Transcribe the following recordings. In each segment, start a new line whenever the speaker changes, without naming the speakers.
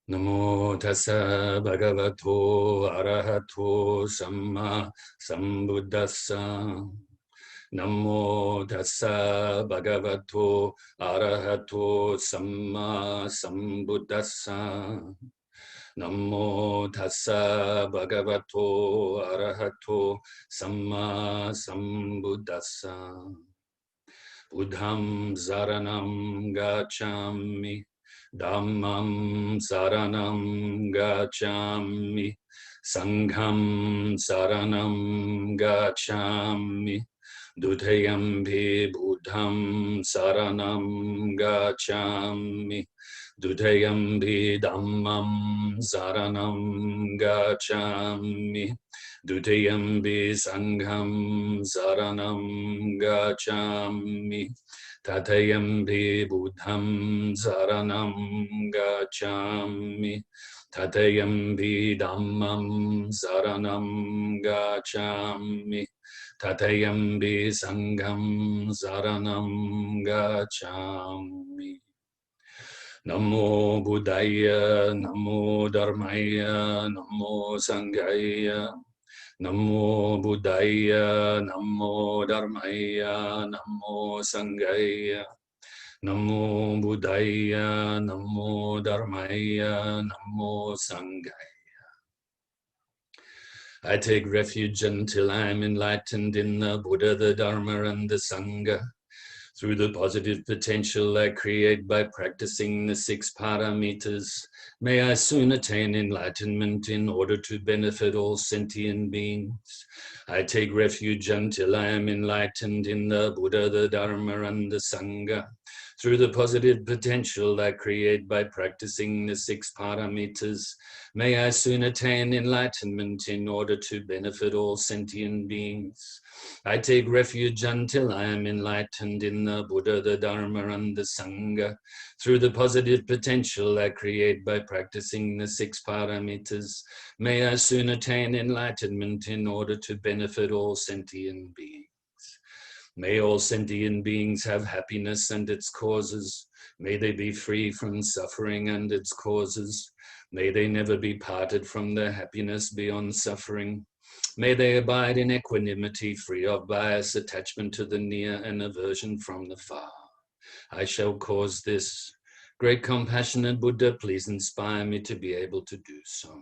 Namo tassa bhagavato arahato samma sambuddhassa. Namo tassa bhagavato arahato samma sambuddhassa. Namo tassa bhagavato arahato samma sambuddhassa. Buddham saranam gacchami. Dhammam saranam gacchami, Sangham saranam gacchami, Dutayampi buddham saranam gacchami, Dutayampi dhammam saranam gacchami, Dutayampi sangham saranam gacchami, Tatayampi buddham saranam gacchami, Tatayampi dhammam saranam gacchami, Tatayampi sangham saranam gacchami. Namo Buddhaya, Namo Dharmaya, Namo Sanghaya. Namo Buddhaya, Namo Dharmaya, Namo Sanghaya. Namo Buddhaya, Namo Dharmaya, Namo Sanghaya. I take refuge until I am enlightened in the Buddha, the Dharma, and the Sangha. Through the positive potential I create by practicing the 6 paramitas, may I soon attain enlightenment in order to benefit all sentient beings. I take refuge until I am enlightened in the Buddha, the Dharma, and the Sangha. Through the positive potential I create by practicing the 6 paramitas, may I soon attain enlightenment in order to benefit all sentient beings. I take refuge until I am enlightened in the Buddha, the Dharma, and the Sangha. Through the positive potential I create by practicing the 6 paramitas, may I soon attain enlightenment in order to benefit all sentient beings. May all sentient beings have happiness and its causes. May they be free from suffering and its causes. May they never be parted from their happiness beyond suffering. May they abide in equanimity, free of bias, attachment to the near, and aversion from the far. I shall cause this. Great compassionate Buddha, please inspire me to be able to do so.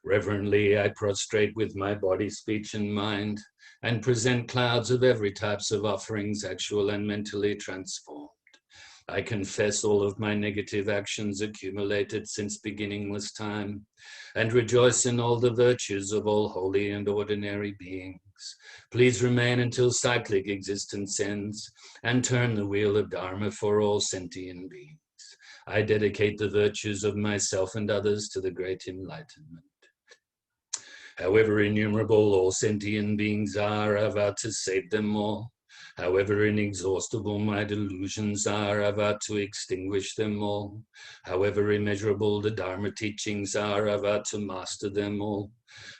Reverently, I prostrate with my body, speech, and mind, and present clouds of every types of offerings, actual and mentally transformed. I confess all of my negative actions accumulated since beginningless time, and rejoice in all the virtues of all holy and ordinary beings. Please remain until cyclic existence ends, and turn the wheel of Dharma for all sentient beings. I dedicate the virtues of myself and others to the great enlightenment. However innumerable all sentient beings are, I vow to save them all. However inexhaustible my delusions are, I vow to extinguish them all. However immeasurable the Dharma teachings are, I vow to master them all.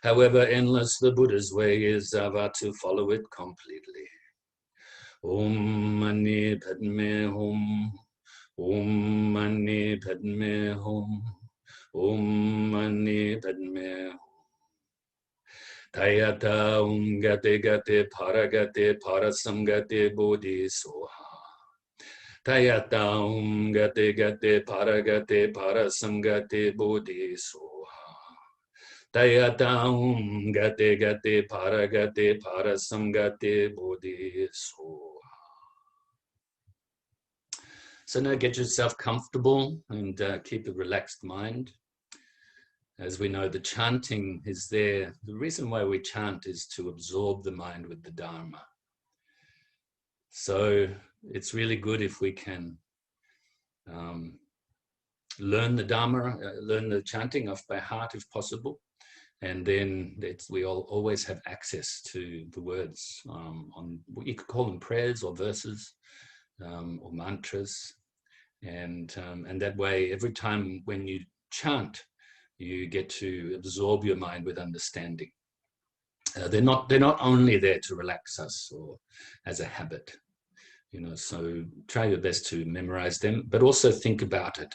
However endless the Buddha's way is, I vow to follow it completely. Om Mani Padme Hum. Om Mani Padme Hum. Om Mani Padme Hum. Tayata Gate Gate Paragate Parasamgate Bodhi Soha. Tayata Gate Gate Paragate Parasamgate Bodhi Soha. Tayata Gate Gate Paragate Parasamgate Bodhi Soha. So now get yourself comfortable and keep a relaxed mind. As we know, the chanting is there. The reason why we chant is to absorb the mind with the Dharma. So it's really good if we can learn the Dharma, learn the chanting off by heart if possible. And then we all always have access to the words on, you could call them prayers or verses or mantras. And that way, every time when you chant, you get to absorb your mind with understanding. They're not only there to relax us or as a habit. So try your best to memorize them, but also think about it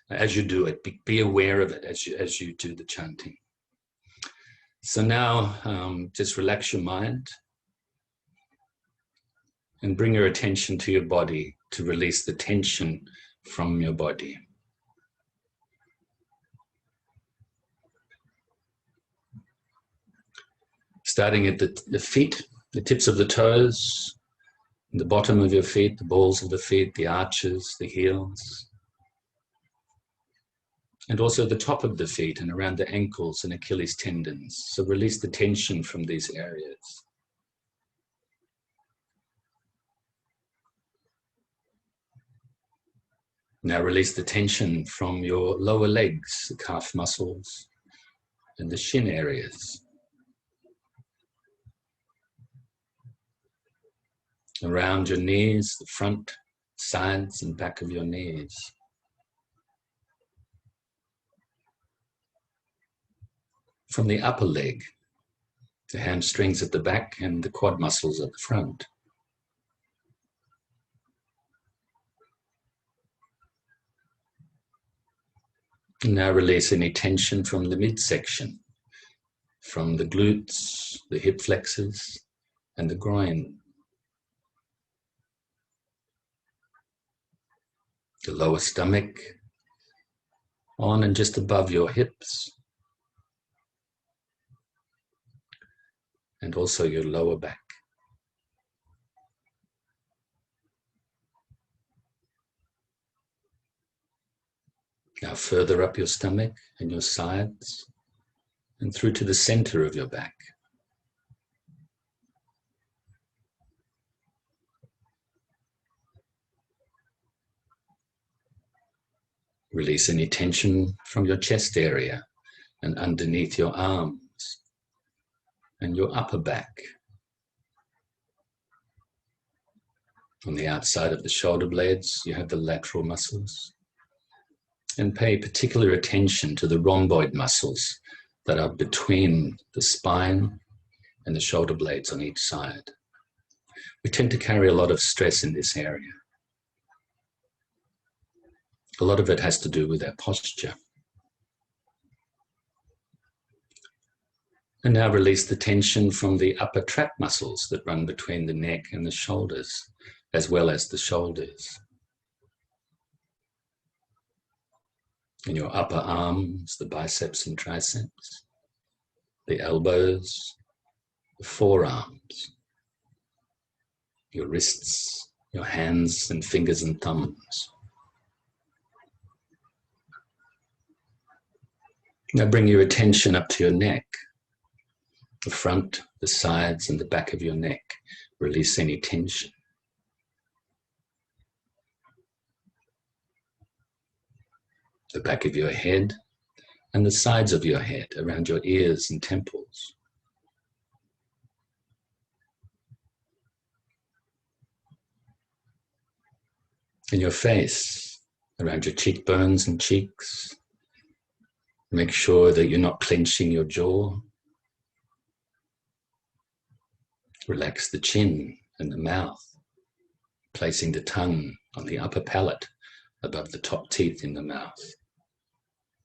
as you do it. Be aware of it as you do the chanting. So now just relax your mind and bring your attention to your body to release the tension from your body. Starting at the feet, the tips of the toes, the bottom of your feet, the balls of the feet, the arches, the heels, and also the top of the feet and around the ankles and Achilles tendons. So release the tension from these areas. Now release the tension from your lower legs, the calf muscles, and the shin areas. Around your knees, the front, sides, and back of your knees. From the upper leg, the hamstrings at the back and the quad muscles at the front. And now release any tension from the midsection, from the glutes, the hip flexors, and the groin. The lower stomach, on and just above your hips, and also your lower back. Now further up your stomach and your sides, and through to the center of your back. Release any tension from your chest area and underneath your arms and your upper back. On the outside of the shoulder blades, you have the lateral muscles. And pay particular attention to the rhomboid muscles that are between the spine and the shoulder blades on each side. We tend to carry a lot of stress in this area. A lot of it has to do with our posture. And now release the tension from the upper trap muscles that run between the neck and the shoulders, as well as the shoulders. In your upper arms, the biceps and triceps, the elbows, the forearms, your wrists, your hands and fingers and thumbs. Now bring your attention up to your neck, the front, the sides, and the back of your neck. Release any tension. The back of your head and the sides of your head, around your ears and temples. In your face, around your cheekbones and cheeks. Make sure that you're not clenching your jaw. Relax the chin and the mouth, placing the tongue on the upper palate above the top teeth in the mouth,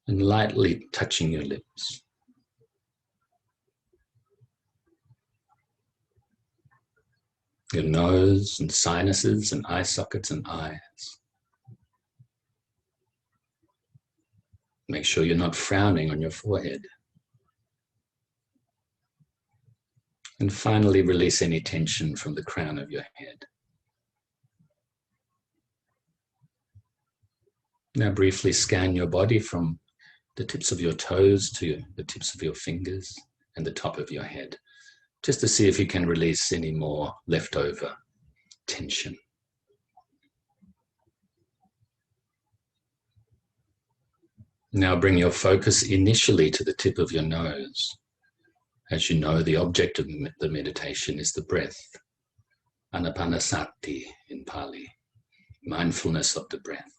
and lightly touching your lips. Your nose and sinuses and eye sockets and eyes. Make sure you're not frowning on your forehead. And finally, release any tension from the crown of your head. Now briefly scan your body from the tips of your toes to the tips of your fingers and the top of your head, just to see if you can release any more leftover tension. Now bring your focus initially to the tip of your nose. As you know, the object of the meditation is the breath, anapanasati in Pali, mindfulness of the breath.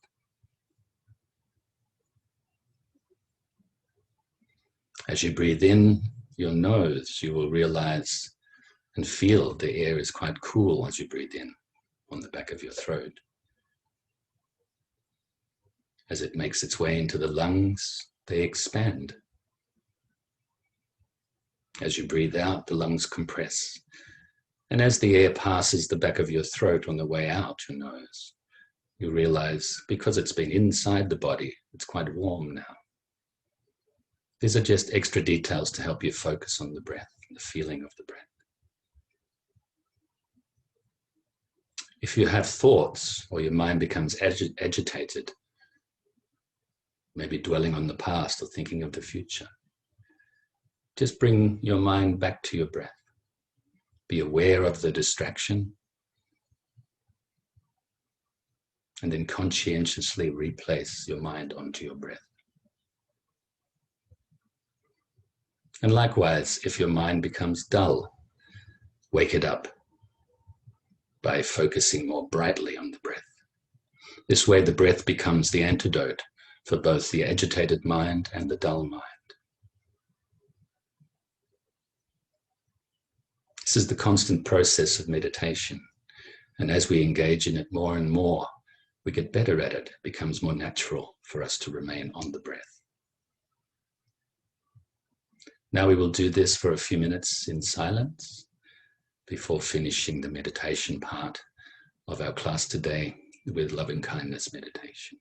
As you breathe in your nose, you will realize and feel the air is quite cool as you breathe in, on the back of your throat. As it makes its way into the lungs, they expand. As you breathe out, the lungs compress. And as the air passes the back of your throat on the way out your nose, you realize, because it's been inside the body, it's quite warm now. These are just extra details to help you focus on the breath, the feeling of the breath. If you have thoughts or your mind becomes agitated, maybe dwelling on the past or thinking of the future, just bring your mind back to your breath. Be aware of the distraction, and then conscientiously replace your mind onto your breath. And likewise, if your mind becomes dull, wake it up by focusing more brightly on the breath. This way, the breath becomes the antidote for both the agitated mind and the dull mind. This is the constant process of meditation. And as we engage in it more and more, we get better at it. It becomes more natural for us to remain on the breath. Now we will do this for a few minutes in silence before finishing the meditation part of our class today with loving kindness meditation.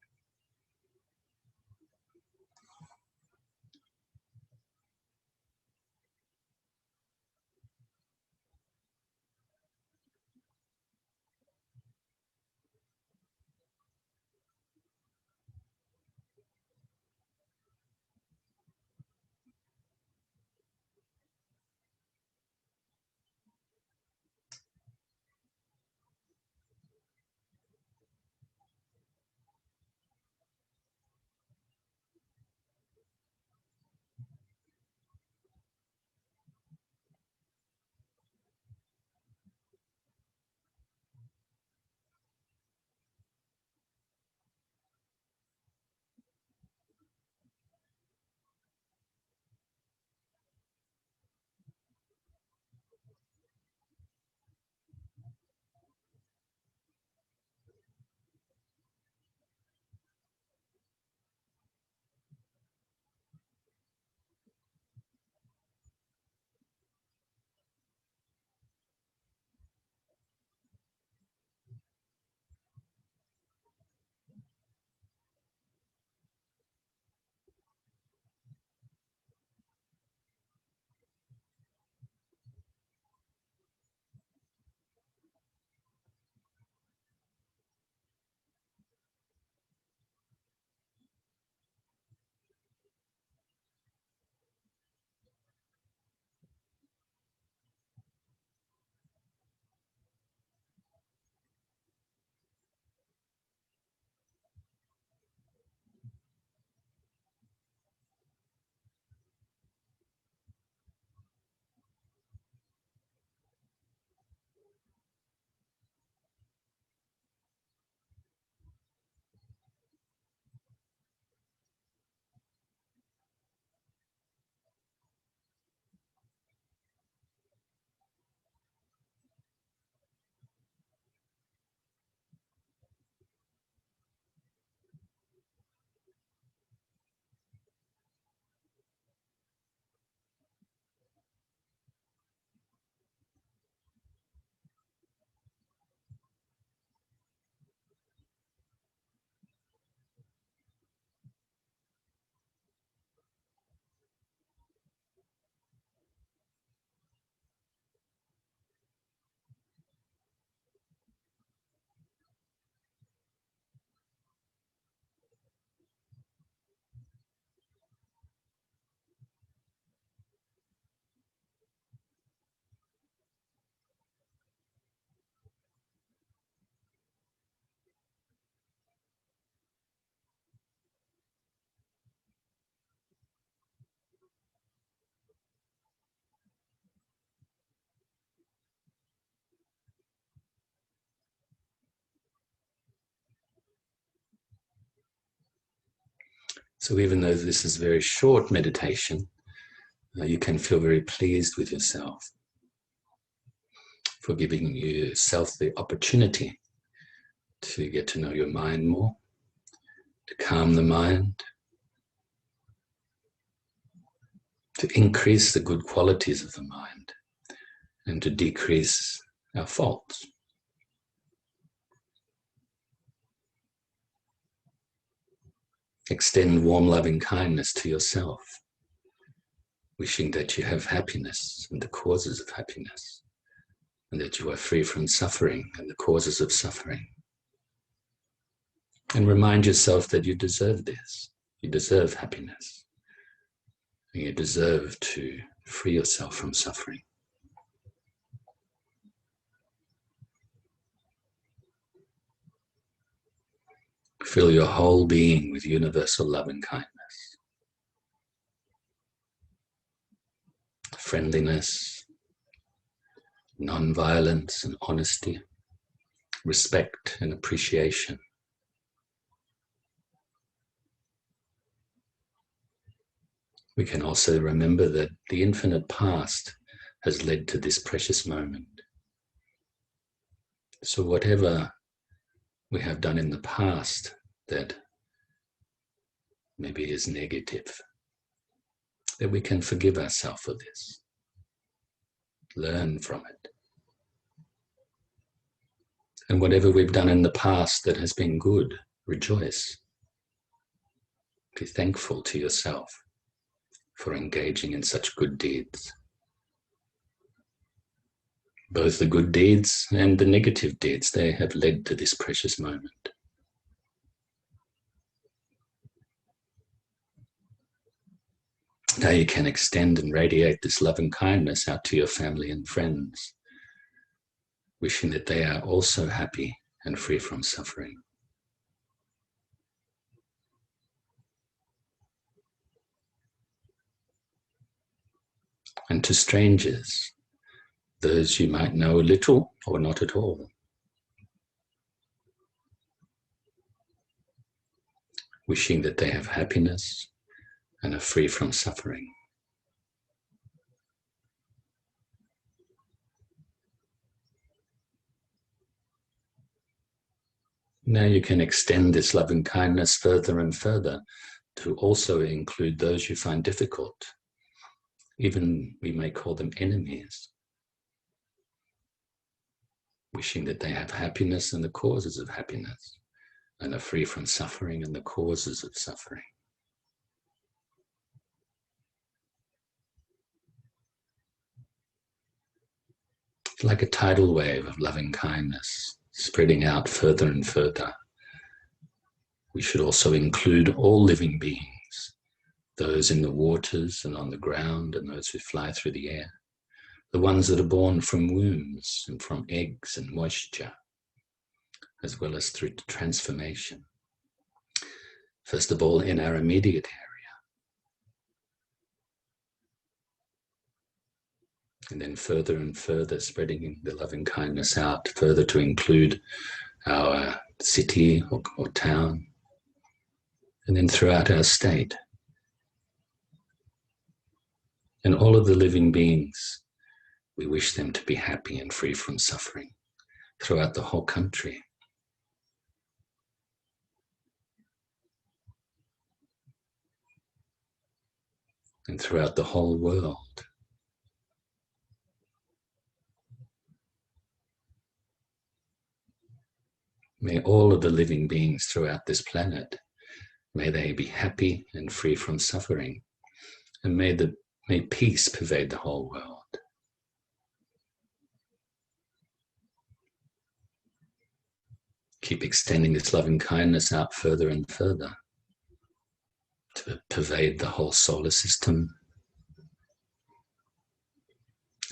So even though this is very short meditation, you can feel very pleased with yourself for giving yourself the opportunity to get to know your mind more, to calm the mind, to increase the good qualities of the mind, and to decrease our faults. Extend warm loving kindness to yourself, wishing that you have happiness and the causes of happiness, and that you are free from suffering and the causes of suffering. And remind yourself that you deserve this. You deserve happiness. And you deserve to free yourself from suffering. Fill your whole being with universal love and kindness, friendliness, non-violence and honesty, respect and appreciation. We can also remember that the infinite past has led to this precious moment. So whatever we have done in the past that maybe is negative, that we can forgive ourselves for this, learn from it. And whatever we've done in the past that has been good, rejoice. Be thankful to yourself for engaging in such good deeds. Both the good deeds and the negative deeds, they have led to this precious moment. Now you can extend and radiate this love and kindness out to your family and friends, wishing that they are also happy and free from suffering. And to strangers, those you might know a little or not at all, wishing that they have happiness and are free from suffering. Now you can extend this loving kindness further and further to also include those you find difficult. Even we may call them enemies, wishing that they have happiness and the causes of happiness, and are free from suffering and the causes of suffering. Like a tidal wave of loving kindness, spreading out further and further. We should also include all living beings, those in the waters and on the ground and those who fly through the air, the ones that are born from wombs and from eggs and moisture, as well as through transformation. First of all, in our immediate area, and then further and further spreading the loving kindness out, further to include our city or town, and then throughout our state. And all of the living beings, we wish them to be happy and free from suffering throughout the whole country. And throughout the whole world. May all of the living beings throughout this planet, may they be happy and free from suffering, and may peace pervade the whole world. Keep extending this loving kindness out further and further to pervade the whole solar system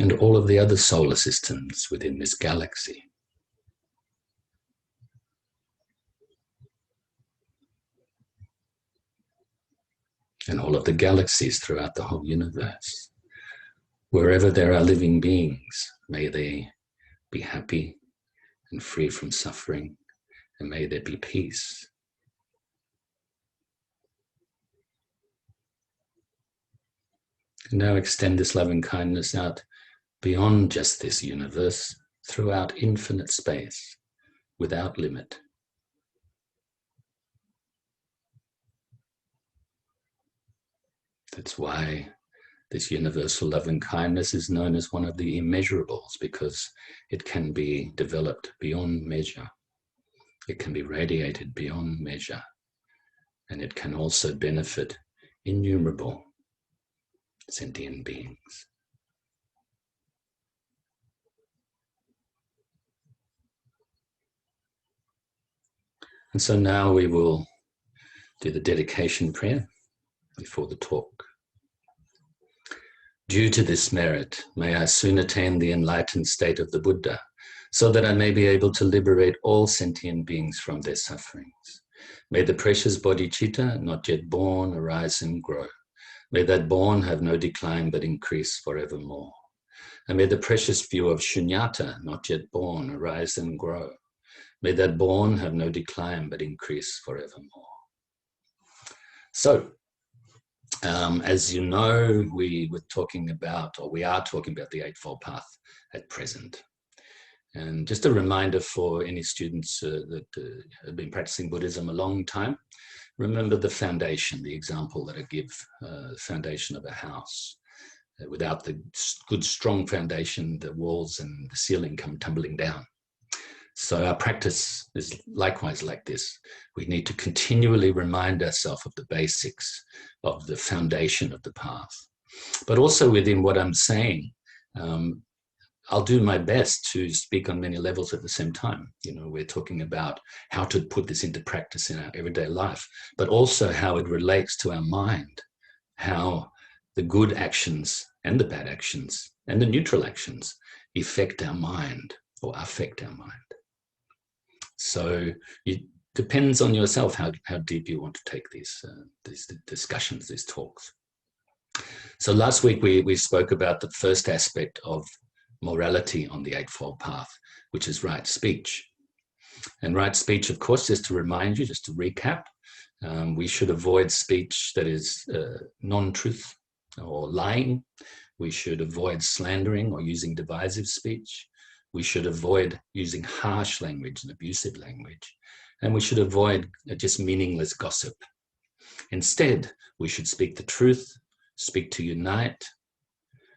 and all of the other solar systems within this galaxy. And all of the galaxies throughout the whole universe. Wherever there are living beings, may they be happy and free from suffering, and may there be peace. And now extend this loving kindness out beyond just this universe, throughout infinite space, without limit, That's why this universal love and kindness is known as one of the immeasurables, because it can be developed beyond measure. It can be radiated beyond measure. And it can also benefit innumerable sentient beings. And so now we will do the dedication prayer before the talk. Due to this merit, may I soon attain the enlightened state of the Buddha, so that I may be able to liberate all sentient beings from their sufferings. May the precious bodhicitta, not yet born, arise and grow. May that born have no decline but increase forevermore. And may the precious view of shunyata, not yet born, arise and grow. May that born have no decline but increase forevermore. So, as you know, we are talking about the Eightfold Path at present. And just a reminder for any students that have been practicing Buddhism a long time, remember the foundation, the example that I give, foundation of a house. Without the good, strong foundation, the walls and the ceiling come tumbling down. So our practice is likewise like this. We need to continually remind ourselves of the basics, of the foundation of the path. But also within what I'm saying, I'll do my best to speak on many levels at the same time. You know, we're talking about how to put this into practice in our everyday life, but also how it relates to our mind, how the good actions and the bad actions and the neutral actions affect our mind or affect our mind. So it depends on yourself how deep you want to take these discussions, these talks. So last week we spoke about the first aspect of morality on the Eightfold Path, which is right speech. And right speech, of course, just to remind you, just to recap, we should avoid speech that is non-truth or lying. We should avoid slandering or using divisive speech. We should avoid using harsh language and abusive language. And we should avoid just meaningless gossip. Instead, we should speak the truth, speak to unite,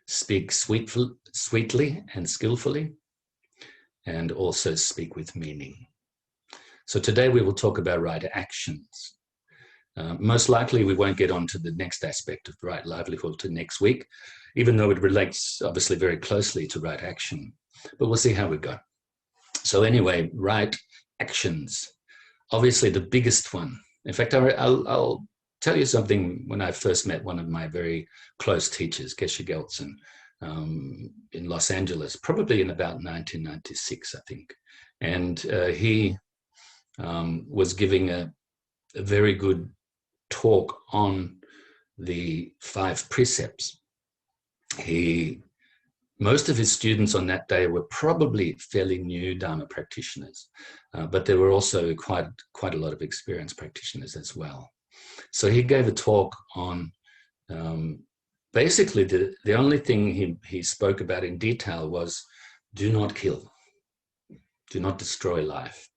speak sweetly and skillfully, and also speak with meaning. So today we will talk about right actions. Most likely we won't get on to the next aspect of right livelihood to next week, even though it relates obviously very closely to right action. But we'll see how we go. So anyway, right actions. Obviously the biggest one. In fact, I'll tell you something. When I first met one of my very close teachers, Geshe Gelsen, in Los Angeles, probably in about 1996, I think. And he was giving a very good talk on the 5 precepts. Most of his students on that day were probably fairly new Dharma practitioners, but there were also quite a lot of experienced practitioners as well. So he gave a talk on basically the only thing he spoke about in detail was do not kill, do not destroy life.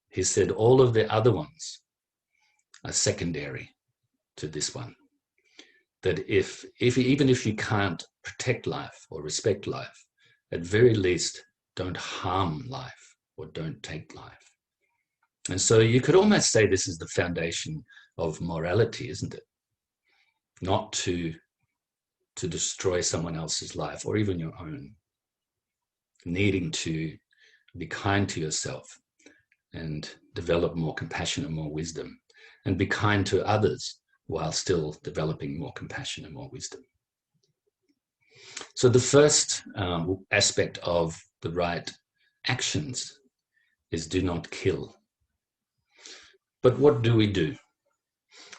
He said all of the other ones are secondary to this one. That even if you can't protect life or respect life, at very least don't harm life or don't take life. And so you could almost say this is the foundation of morality, isn't it? Not to destroy someone else's life or even your own. Needing to be kind to yourself and develop more compassion and more wisdom, and be kind to others while still developing more compassion and more wisdom. So the first aspect of the right actions is do not kill. But what do?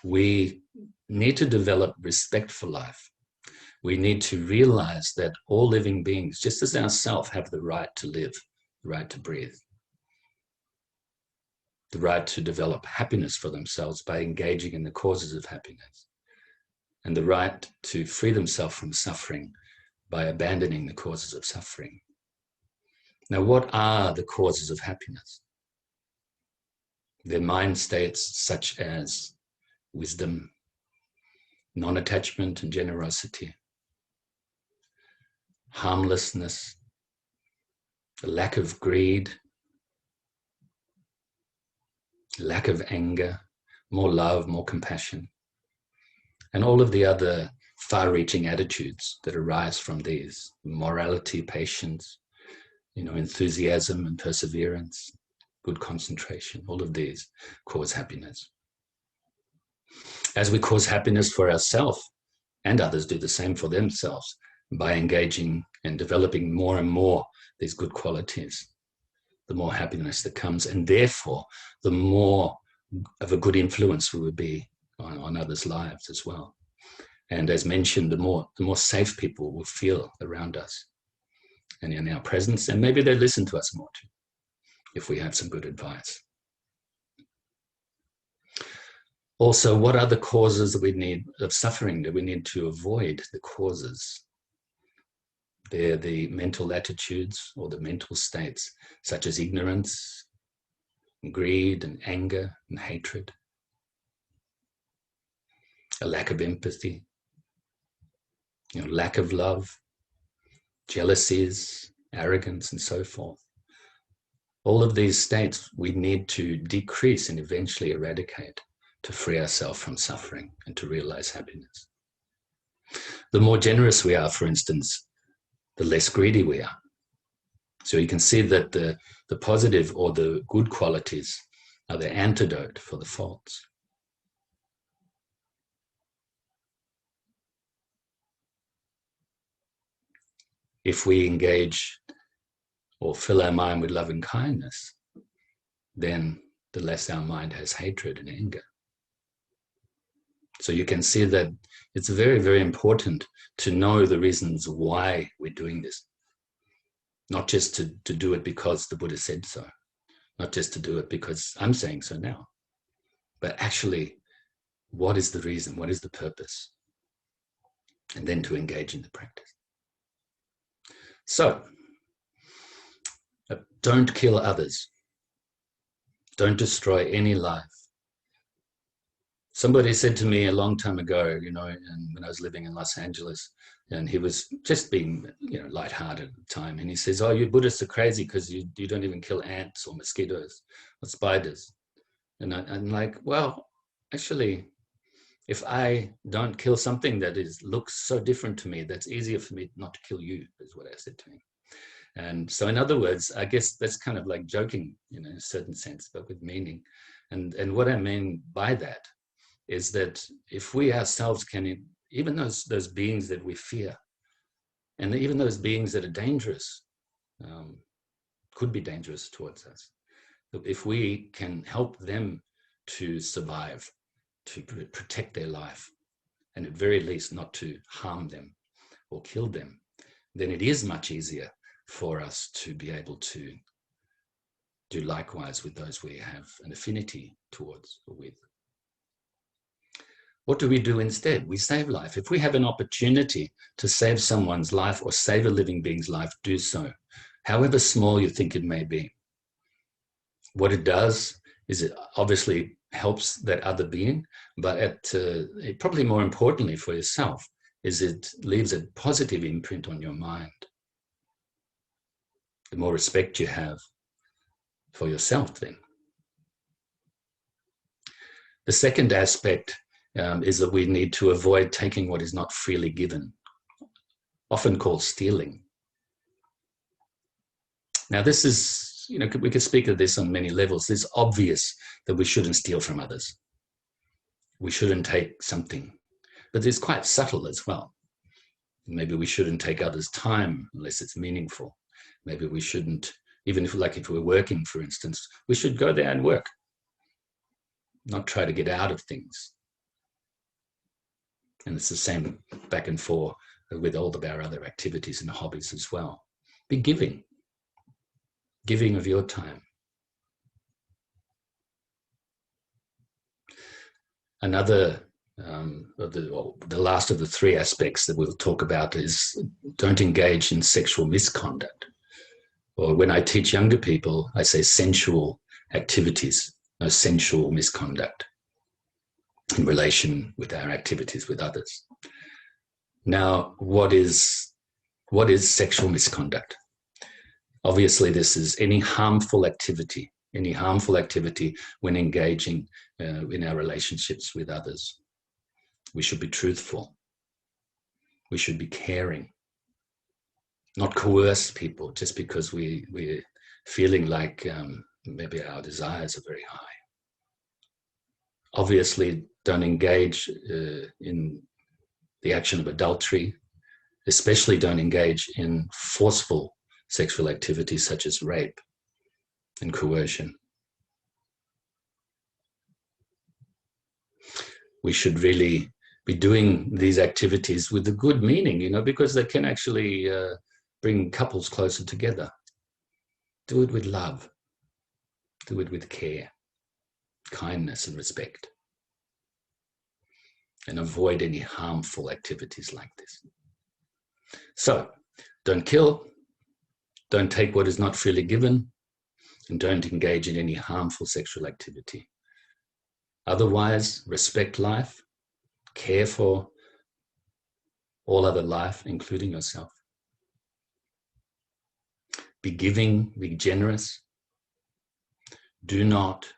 We need to develop respect for life. We need to realize that all living beings, just as ourselves, have the right to live, the right to breathe, the right to develop happiness for themselves by engaging in the causes of happiness, and the right to free themselves from suffering by abandoning the causes of suffering. Now, what are the causes of happiness? They're mind states such as wisdom, non-attachment and generosity, harmlessness, the lack of greed, lack of anger, more love, more compassion, and all of the other far-reaching attitudes that arise from these: morality, patience, enthusiasm and perseverance, good concentration. All of these cause happiness. As we cause happiness for ourselves, and others do the same for themselves, by engaging and developing more and more these good qualities, the more happiness that comes, and therefore the more of a good influence we will be on others' lives as well. And as mentioned, the more safe people will feel around us and in our presence, and maybe they listen to us more too, if we have some good advice. Also, what are the causes that we need of suffering? That we need to avoid the causes. They're the mental attitudes or the mental states, such as ignorance, greed and anger and hatred, a lack of empathy, lack of love, jealousies, arrogance, and so forth. All of these states we need to decrease and eventually eradicate to free ourselves from suffering and to realize happiness. The more generous we are, for instance, the less greedy we are. So you can see that the positive or the good qualities are the antidote for the faults. If we engage or fill our mind with love and kindness, then the less our mind has hatred and anger. So you can see that it's very, very important to know the reasons why we're doing this. Not just to do it because the Buddha said so, not just to do it because I'm saying so now, but actually, what is the reason? What is the purpose? And then to engage in the practice. So, don't kill others. Don't destroy any life. Somebody said to me a long time ago, and when I was living in Los Angeles, and he was just being, lighthearted at the time. And he says, "Oh, you Buddhists are crazy because you don't even kill ants or mosquitoes or spiders." And I'm like, well, actually, if I don't kill something that looks so different to me, that's easier for me not to kill you, is what I said to him. And so in other words, I guess that's kind of like joking, in a certain sense, but with meaning. And what I mean by that is that if we ourselves can, even those beings that we fear, and even those beings that are dangerous, could be dangerous towards us, if we can help them to survive, to protect their life, and at very least not to harm them or kill them, then it is much easier for us to be able to do likewise with those we have an affinity towards or with. What do we do instead? We save life. If we have an opportunity to save someone's life or save a living being's life, do so, however small you think it may be. What it does is it obviously helps that other being, but probably more importantly for yourself, is it leaves a positive imprint on your mind. The more respect you have for yourself then. The second aspect is that we need to avoid taking what is not freely given, often called stealing. Now this is, we could speak of this on many levels. It's obvious that we shouldn't steal from others. We shouldn't take something, but it's quite subtle as well. Maybe we shouldn't take others' time unless it's meaningful. Maybe we shouldn't, even if we're working, for instance, we should go there and work, not try to get out of things. And it's the same back and forth with all of our other activities and hobbies as well. Be giving of your time. Another, the last of the three aspects that we'll talk about is don't engage in sexual misconduct. Or when I teach younger people, I say sensual activities, no sensual misconduct. in relation with our activities with others. Now, what is sexual misconduct? Obviously, this is any harmful activity when engaging in our relationships with others. We should be truthful. We should be caring. Not coerce people just because we're feeling like maybe our desires are very high. Obviously, don't engage in the action of adultery. Especially don't engage in forceful sexual activities such as rape and coercion. We should really be doing these activities with a good meaning, because they can actually bring couples closer together. Do it with love. Do it with care, kindness, and respect. And avoid any harmful activities like this. So, don't kill, don't take what is not freely given, and don't engage in any harmful sexual activity. Otherwise, respect life, care for all other life, including yourself. Be giving, be generous. Do not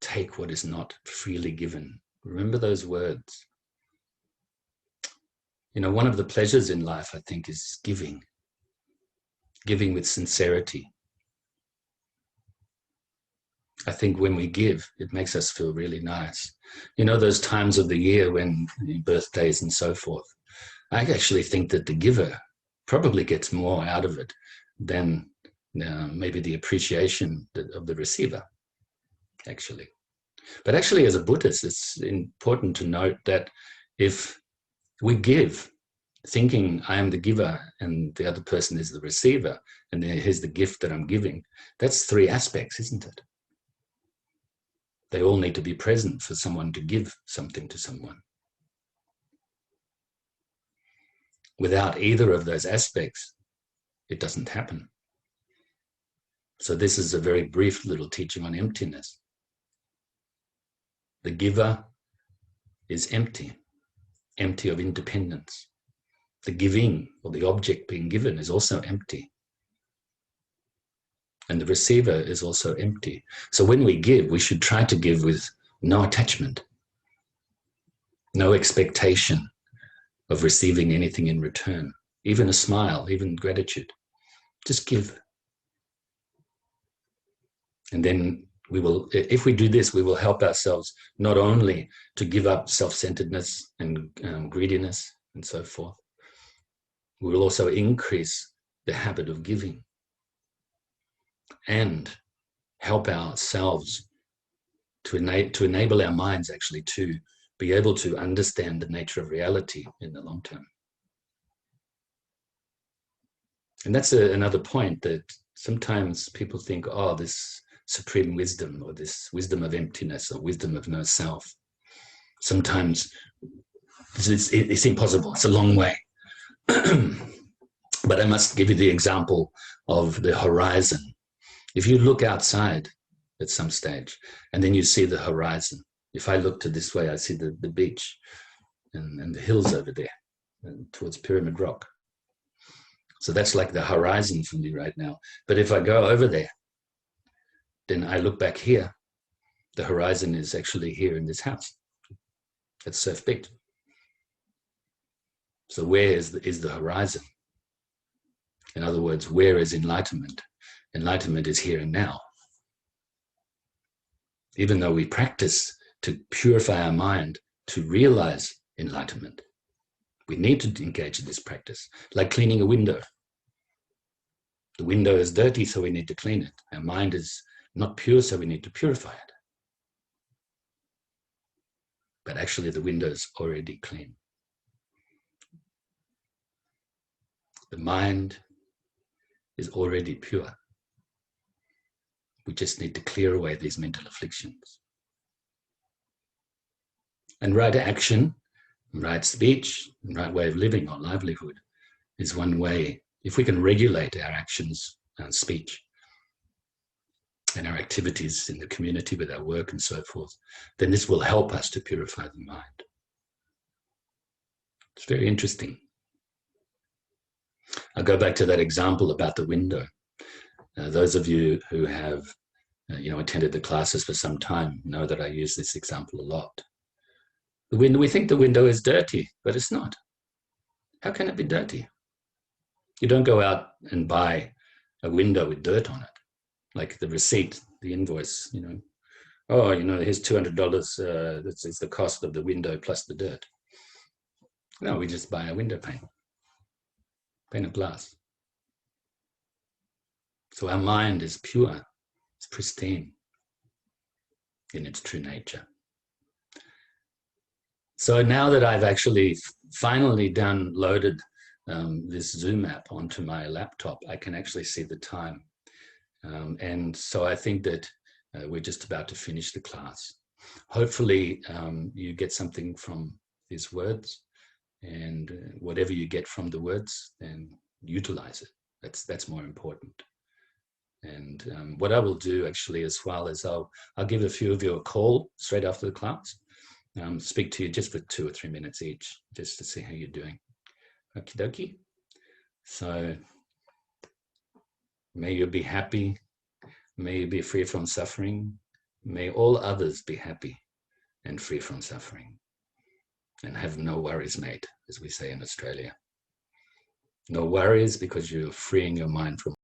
take what is not freely given. Remember those words. One of the pleasures in life, I think, is giving. Giving with sincerity. I think when we give, it makes us feel really nice. Those times of the year when birthdays and so forth. I actually think that the giver probably gets more out of it than maybe the appreciation of the receiver, actually. But actually, as a Buddhist, it's important to note that if we give, thinking I am the giver and the other person is the receiver, and then here's the gift that I'm giving, that's three aspects, isn't it? They all need to be present for someone to give something to someone. Without either of those aspects, it doesn't happen. So this is a very brief little teaching on emptiness. The giver is empty of independence. The giving, or the object being given, is also empty. And the receiver is also empty. So when we give, we should try to give with no attachment, no expectation of receiving anything in return, even a smile, even gratitude. Just give. And then we will, if we do this, we will help ourselves not only to give up self-centeredness and greediness and so forth. We will also increase the habit of giving and help ourselves to enable our minds actually to be able to understand the nature of reality in the long term. And that's another point, that sometimes people think, oh, this supreme wisdom, or this wisdom of emptiness, or wisdom of no self, sometimes it's impossible, it's a long way. But I must give you the example of the horizon. If you look outside at some stage, and then you see the horizon, if I look to this way, I see the beach and the hills over there and towards Pyramid Rock. So that's like the horizon for me right now. But if I go over there, then I look back here, the horizon is actually here in this house. It's Surf Beach. So where is the horizon? In other words, where is enlightenment? Enlightenment is here and now. Even though we practice to purify our mind to realize enlightenment, we need to engage in this practice, like cleaning a window. The window is dirty, so we need to clean it. Our mind is not pure, so we need to purify it. But actually, the window is already clean. The mind is already pure. We just need to clear away these mental afflictions. And right action, right speech, and right way of living or livelihood is one way. If we can regulate our actions and speech, and our activities in the community with our work and so forth, then this will help us to purify the mind. It's very interesting. I'll go back to that example about the window. Those of you who have attended the classes for some time know that I use this example a lot. The window, we think the window is dirty, but it's not. How can it be dirty? You don't go out and buy a window with dirt on it, like the receipt, the invoice, here's $200, that's the cost of the window plus the dirt. No, we just buy a window pane of glass. So our mind is pure, it's pristine in its true nature. So now that I've actually finally downloaded this Zoom app onto my laptop, I can actually see the time. And so I think that we're just about to finish the class. Hopefully you get something from these words, and whatever you get from the words, then utilize it. That's more important. And what I will do actually as well is I'll give a few of you a call straight after the class. Speak to you just for 2 or 3 minutes each, just to see how you're doing. Okie dokie. So may you be happy. May you be free from suffering. May all others be happy and free from suffering. And have no worries, mate, as we say in Australia. No worries, because you're freeing your mind from